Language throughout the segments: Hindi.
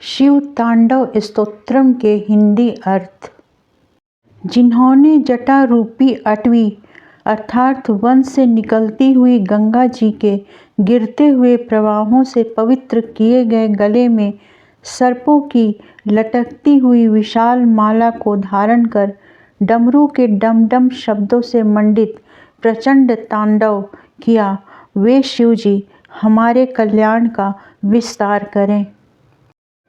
शिव तांडव स्तोत्रम के हिंदी अर्थ। जिन्होंने जटा रूपी अटवी अर्थात वंश से निकलती हुई गंगा जी के गिरते हुए प्रवाहों से पवित्र किए गए गले में सर्पों की लटकती हुई विशाल माला को धारण कर डमरू के डमडम शब्दों से मंडित प्रचंड तांडव किया, वे शिवजी हमारे कल्याण का विस्तार करें।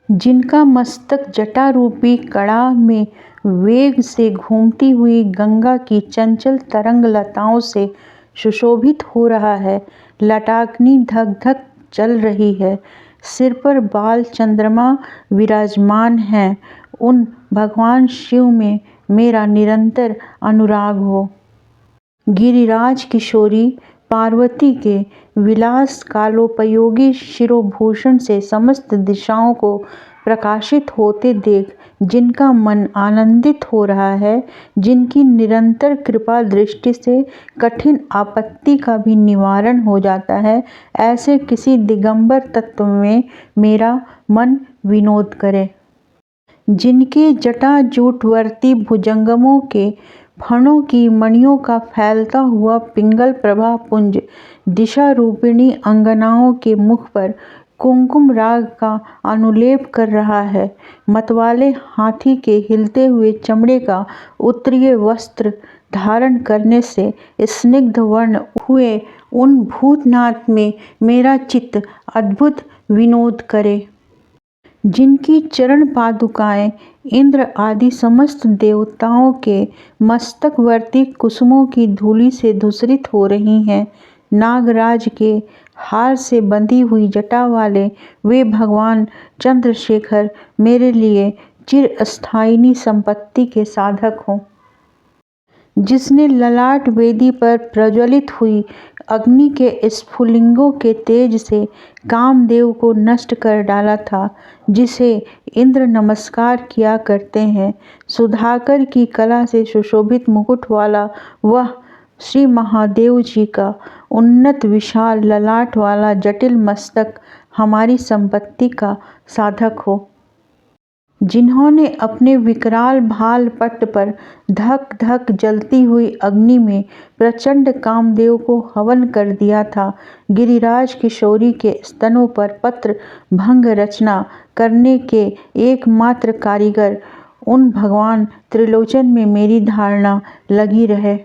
जिनका मस्तक जटा रूपी कड़ा में वेग से घूमती हुई गंगा की चंचल तरंग लताओं से सुशोभित हो रहा है, लटाग्नि धक धक चल रही है, सिर पर बाल चंद्रमा विराजमान हैं, उन भगवान शिव में मेरा निरंतर अनुराग हो। गिरिराज किशोरी पार्वती के विलास कालोपयोगी शिरोभूषण से समस्त दिशाओं को प्रकाशित होते देख जिनका मन आनंदित हो रहा है, जिनकी निरंतर कृपा दृष्टि से कठिन आपत्ति का भी निवारण हो जाता है, ऐसे किसी दिगंबर तत्व में मेरा मन विनोद करे। जिनके जटाजूटवर्ती भुजंगमों के फणों की मणियों का फैलता हुआ पिंगल प्रभा पुंज दिशा रूपिणी अंगनाओं के मुख पर कुमकुम राग का अनुलेप कर रहा है, मतवाले हाथी के हिलते हुए चमड़े का उत्तरीय वस्त्र धारण करने से स्निग्ध वर्ण हुए उन भूतनाथ में मेरा चित्त अद्भुत विनोद करे। जिनकी चरण पादुकाएं इंद्र आदि समस्त देवताओं के मस्तकवर्ती कुसुमों की धूलि से धूसरित हो रही हैं, नागराज के हार से बंधी हुई जटा वाले वे भगवान चंद्रशेखर मेरे लिए चिरस्थायिनी संपत्ति के साधक हों। जिसने ललाट वेदी पर प्रज्वलित हुई अग्नि के स्फुलिंगों के तेज से कामदेव को नष्ट कर डाला था, जिसे इंद्र नमस्कार किया करते हैं, सुधाकर की कला से सुशोभित मुकुट वाला वह श्री महादेव जी का उन्नत विशाल ललाट वाला जटिल मस्तक हमारी संपत्ति का साधक हो। जिन्होंने अपने विकराल भाल पट्ट पर धक धक जलती हुई अग्नि में प्रचंड कामदेव को हवन कर दिया था, गिरिराज किशोरी के स्तनों पर पत्र भंग रचना करने के एकमात्र कारीगर, उन भगवान त्रिलोचन में मेरी धारणा लगी रहे।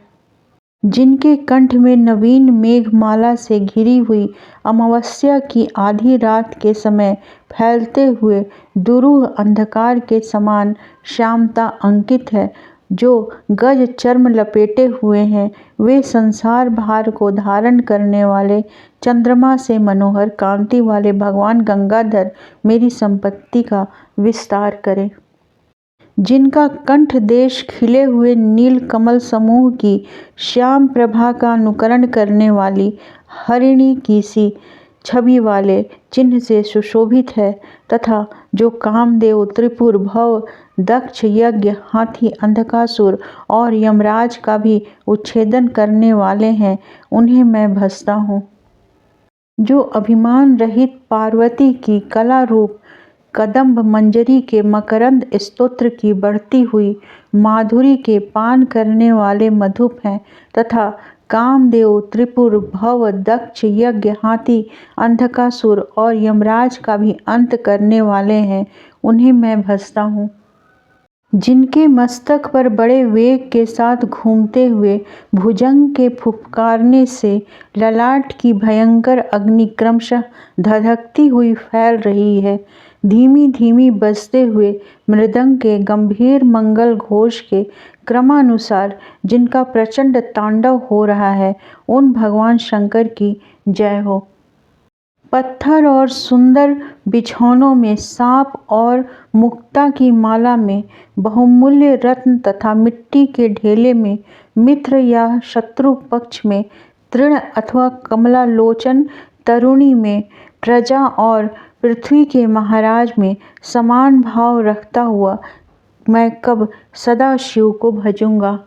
जिनके कंठ में नवीन मेघमाला से घिरी हुई अमावस्या की आधी रात के समय फैलते हुए दुरूह अंधकार के समान श्यामता अंकित है, जो गज चर्म लपेटे हुए हैं, वे संसार भार को धारण करने वाले चंद्रमा से मनोहर कांति वाले भगवान गंगाधर मेरी संपत्ति का विस्तार करें। जिनका कंठ देश खिले हुए नील कमल समूह की श्याम प्रभा का अनुकरण करने वाली हरिणी की सी छवि वाले चिन्ह से सुशोभित है, तथा जो कामदेव त्रिपुर भव दक्ष यज्ञ हाथी अंधकासुर और यमराज का भी उच्छेदन करने वाले हैं, उन्हें मैं भजता हूँ। जो अभिमान रहित पार्वती की कला रूप कदम्ब मंजरी के मकरंद स्तोत्र की बढ़ती हुई माधुरी के पान करने वाले मधुप हैं, तथा कामदेव त्रिपुर भव दक्ष यज्ञ हाथी अंधकासुर और यमराज का भी अंत करने वाले हैं, उन्हें मैं भजता हूँ। जिनके मस्तक पर बड़े वेग के साथ घूमते हुए भुजंग के फुफकारने से ललाट की भयंकर अग्नि क्रमशः धधकती हुई फैल रही है, धीमी धीमी बजते हुए मृदंग के गंभीर मंगल घोष के क्रमानुसार जिनका प्रचंड तांडव हो रहा है, उन भगवान शंकर की जय हो। पत्थर और सुंदर बिछौनों में सांप और मुक्ता की माला में बहुमूल्य रत्न तथा मिट्टी के ढेले में मित्र या शत्रु पक्ष में तृण अथवा कमलालोचन तरुणी में प्रजा और पृथ्वी के महाराज में समान भाव रखता हुआ मैं कब सदा शिव को भजूंगा।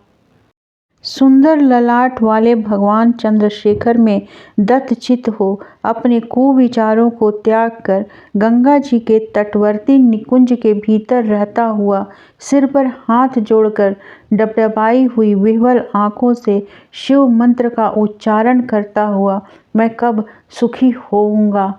सुंदर ललाट वाले भगवान चंद्रशेखर में दत्तचित्त हो अपने कुविचारों को त्याग कर गंगा जी के तटवर्ती निकुंज के भीतर रहता हुआ सिर पर हाथ जोड़कर डबडबाई हुई विह्वल आंखों से शिव मंत्र का उच्चारण करता हुआ मैं कब सुखी होऊंगा।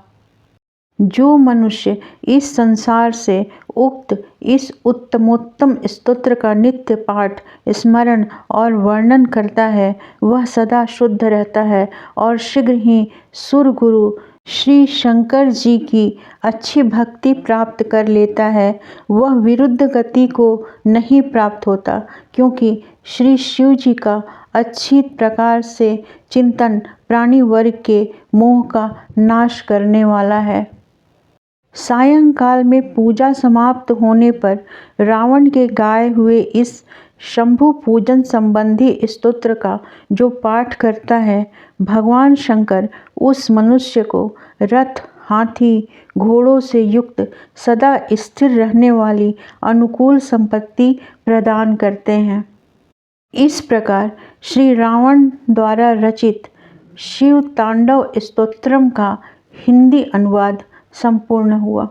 जो मनुष्य इस संसार से उक्त इस उत्तमोत्तम स्तोत्र का नित्य पाठ स्मरण और वर्णन करता है वह सदा शुद्ध रहता है और शीघ्र ही सुरगुरु श्री शंकर जी की अच्छी भक्ति प्राप्त कर लेता है। वह विरुद्ध गति को नहीं प्राप्त होता, क्योंकि श्री शिव जी का अच्छी प्रकार से चिंतन प्राणी वर्ग के मोह का नाश करने वाला है। सायंकाल में पूजा समाप्त होने पर रावण के गाए हुए इस शंभु पूजन संबंधी स्तोत्र का जो पाठ करता है, भगवान शंकर उस मनुष्य को रथ, हाथी, घोड़ों से युक्त सदा स्थिर रहने वाली अनुकूल संपत्ति प्रदान करते हैं। इस प्रकार श्री रावण द्वारा रचित शिव तांडव स्तोत्रम का हिंदी अनुवाद संपूर्ण हुआ।